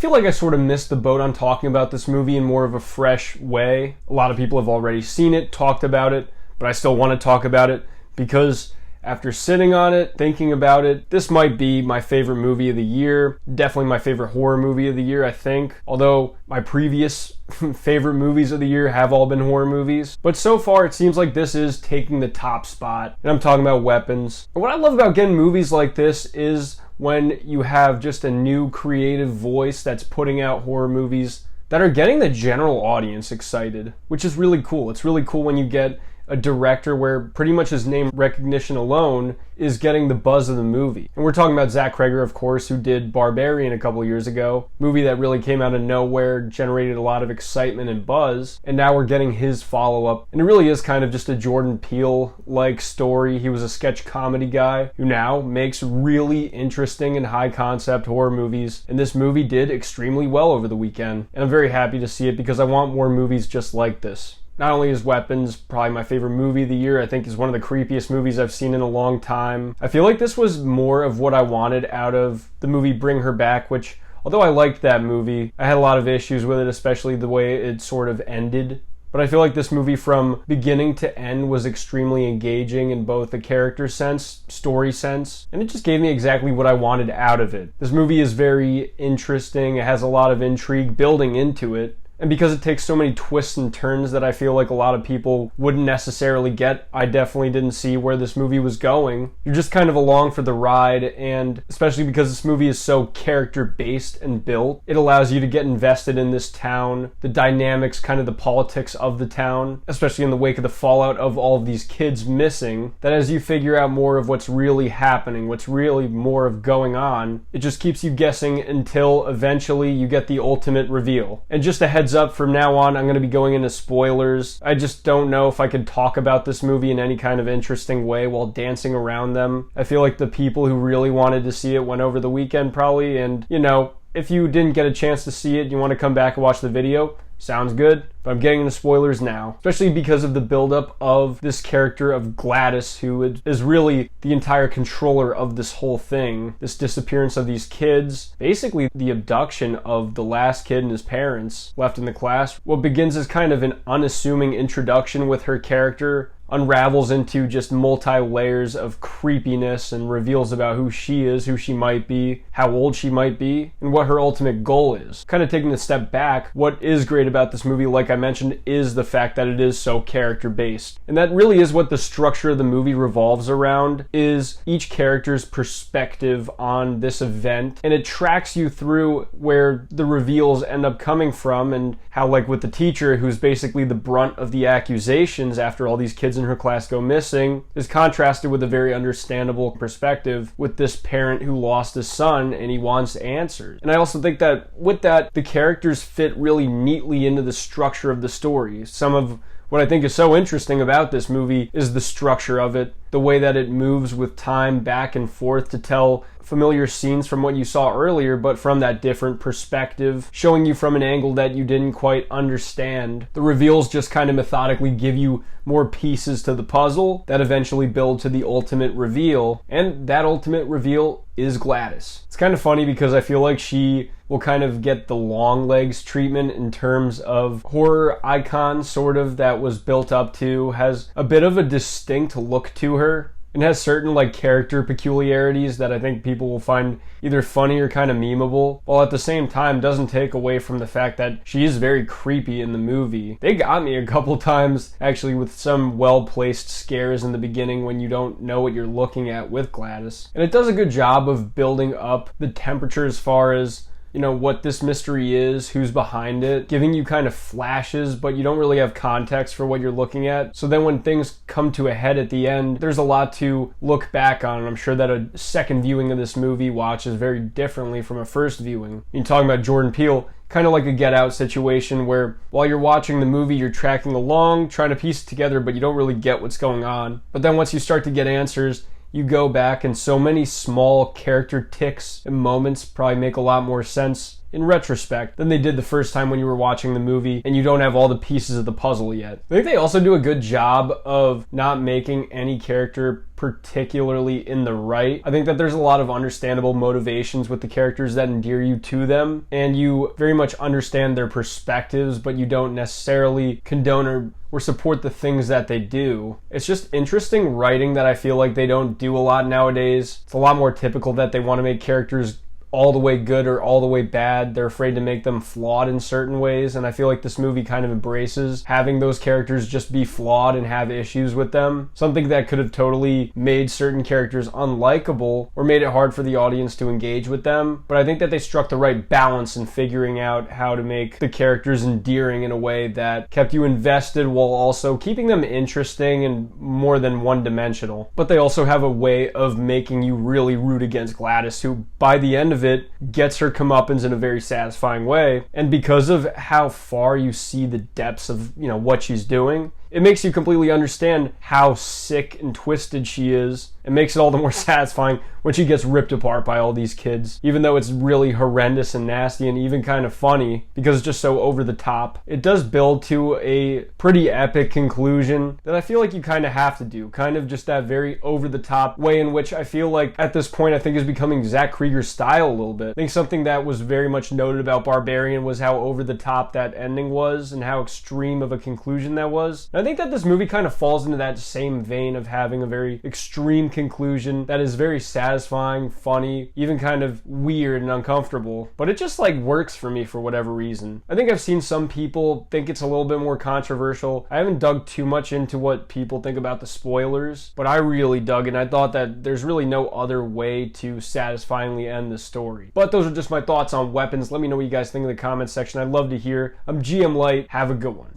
feel like I sort of missed the boat on talking about this movie in more of a fresh way. A lot of people have already seen it, talked about it, but I still want to talk about it because after sitting on it, thinking about it, this might be my favorite movie of the year. Definitely my favorite horror movie of the year, I think. Although my previous favorite movies of the year have all been horror movies. But so far, it seems like this is taking the top spot. And I'm talking about Weapons. And what I love about getting movies like this is when you have just a new creative voice that's putting out horror movies that are getting the general audience excited, which is really cool. It's really cool when you get a director where pretty much his name recognition alone is getting the buzz of the movie. And we're talking about Zach Cregger, of course, who did Barbarian a couple years ago, movie that really came out of nowhere, generated a lot of excitement and buzz, and now we're getting his follow-up. And it really is kind of just a Jordan Peele-like story. He was a sketch comedy guy who now makes really interesting and high-concept horror movies, and this movie did extremely well over the weekend. And I'm very happy to see it because I want more movies just like this. Not only is Weapons probably my favorite movie of the year, I think is one of the creepiest movies I've seen in a long time. I feel like this was more of what I wanted out of the movie Bring Her Back, which, although I liked that movie, I had a lot of issues with it, especially the way it sort of ended. But I feel like this movie from beginning to end was extremely engaging in both the character sense, story sense, and it just gave me exactly what I wanted out of it. This movie is very interesting, it has a lot of intrigue building into it. And because it takes so many twists and turns that I feel like a lot of people wouldn't necessarily get, I definitely didn't see where this movie was going. You're just kind of along for the ride, and especially because this movie is so character-based and built, it allows you to get invested in this town, the dynamics, kind of the politics of the town, especially in the wake of the fallout of all of these kids missing, that as you figure out more of what's really happening, what's really more of going on, it just keeps you guessing until eventually you get the ultimate reveal. And just a heads up, from now on I'm going to be going into spoilers. I just don't know if I could talk about this movie in any kind of interesting way while dancing around them. I feel like the people who really wanted to see it went over the weekend probably, and you know, if you didn't get a chance to see it, you want to come back and watch the video, sounds good. But I'm getting into spoilers now, especially because of the buildup of this character of Gladys, who is really the entire controller of this whole thing. This disappearance of these kids, basically the abduction of the last kid and his parents left in the class. What begins as kind of an unassuming introduction with her character unravels into just multi-layers of creepiness and reveals about who she is, who she might be, how old she might be, and what her ultimate goal is. Kind of taking a step back, what is great about this movie, like I mentioned, is the fact that it is so character-based. And that really is what the structure of the movie revolves around, is each character's perspective on this event, and it tracks you through where the reveals end up coming from, and how, like with the teacher, who's basically the brunt of the accusations after all these kids in her class go missing, is contrasted with a very understandable perspective with this parent who lost his son and he wants answers. And I also think that with that, the characters fit really neatly into the structure of the story. Some of what I think is so interesting about this movie is the structure of it, the way that it moves with time back and forth to tell familiar scenes from what you saw earlier, but from that different perspective, showing you from an angle that you didn't quite understand. The reveals just kind of methodically give you more pieces to the puzzle that eventually build to the ultimate reveal, and that ultimate reveal is Gladys. It's kind of funny because I feel like she will kind of get the long legs treatment in terms of horror icon, sort of, that was built up to, has a bit of a distinct look to her, and has certain like character peculiarities that I think people will find either funny or kind of memeable, while at the same time doesn't take away from the fact that she is very creepy in the movie. They got me a couple times actually with some well-placed scares in the beginning when you don't know what you're looking at with Gladys. And it does a good job of building up the temperature as far as, you know, what this mystery is, who's behind it, giving you kind of flashes, but you don't really have context for what you're looking at. So then when things come to a head at the end, there's a lot to look back on, and I'm sure that a second viewing of this movie watches very differently from a first viewing. You're talking about Jordan Peele, kind of like a Get Out situation where while you're watching the movie, you're tracking along, trying to piece it together, but you don't really get what's going on. But then once you start to get answers, you go back, and so many small character ticks and moments probably make a lot more sense in retrospect than they did the first time when you were watching the movie and you don't have all the pieces of the puzzle yet. I think they also do a good job of not making any character particularly in the right. I think that there's a lot of understandable motivations with the characters that endear you to them, and you very much understand their perspectives, but you don't necessarily condone or support the things that they do. It's just interesting writing that I feel like they don't do a lot nowadays. It's a lot more typical that they want to make characters all the way good or all the way bad. They're afraid to make them flawed in certain ways, and I feel like this movie kind of embraces having those characters just be flawed and have issues with them. Something that could have totally made certain characters unlikable or made it hard for the audience to engage with them, but I think that they struck the right balance in figuring out how to make the characters endearing in a way that kept you invested while also keeping them interesting and more than one-dimensional. But they also have a way of making you really root against Gladys, who by the end of it gets her comeuppance in a very satisfying way. And because of how far you see the depths of, what she's doing, it makes you completely understand how sick and twisted she is. It makes it all the more satisfying when she gets ripped apart by all these kids, even though it's really horrendous and nasty and even kind of funny because it's just so over the top. It does build to a pretty epic conclusion that I feel like you kind of have to do, kind of just that very over the top way in which I feel like at this point I think is becoming Zach Krieger's style a little bit. I think something that was very much noted about Barbarian was how over the top that ending was and how extreme of a conclusion that was. And I think that this movie kind of falls into that same vein of having a very extreme conclusion that is very satisfying, funny, even kind of weird and uncomfortable, but it just works for me for whatever reason. I think I've seen some people think it's a little bit more controversial. I haven't dug too much into what people think about the spoilers, but I really dug it, and I thought that there's really no other way to satisfyingly end the story. But those are just my thoughts on Weapons. Let me know what you guys think in the comments section. I'd love to hear. I'm GM Light. Have a good one.